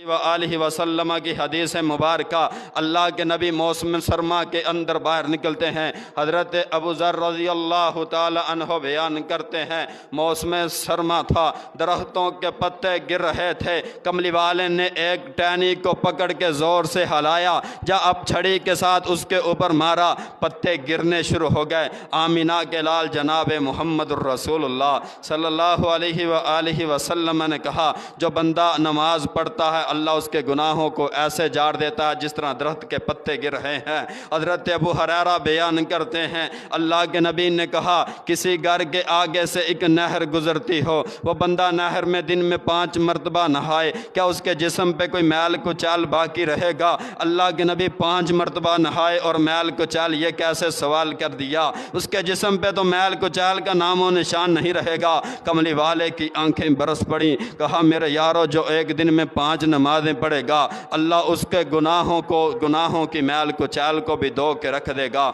وآلہ وسلم کی حدیث مبارکہ، اللہ کے نبی موسم سرما کے اندر باہر نکلتے ہیں۔ حضرت ابو ذر رضی اللہ تعالی عنہ بیان کرتے ہیں موسم سرما تھا، درختوں کے پتے گر رہے تھے، کملی والے نے ایک ٹہنی کو پکڑ کے زور سے ہلایا، اب چھڑی کے ساتھ اس کے اوپر مارا، پتے گرنے شروع ہو گئے۔ آمینہ کے لال جناب محمد الرسول اللہ صلی اللہ علیہ وآلہ وسلم نے کہا، جو بندہ نماز پڑھتا ہے اللہ اس کے گناہوں کو ایسے جاڑ دیتا ہے جس طرح درخت کے پتے گر رہے ہیں۔ حضرت ابو ہریرہ بیان کرتے ہیں اللہ کے نبی نے کہا، کسی گھر کے آگے سے ایک نہر گزرتی ہو، وہ بندہ نہر میں دن میں 5 مرتبہ نہائے، کیا اس کے جسم پہ کوئی میل کچال باقی رہے گا؟ اللہ کے نبی 5 مرتبہ نہائے اور میل کچال، یہ کیسے سوال کر دیا؟ اس کے جسم پہ تو میل کچال کا نام و نشان نہیں رہے گا۔ کملی والے کی آنکھیں برس پڑیں، کہا میرے یارو، جو ایک دن میں 5 نمازیں پڑھے گا اللہ اس کے گناہوں کی میل کچال کو بھی دھو کے رکھ دے گا۔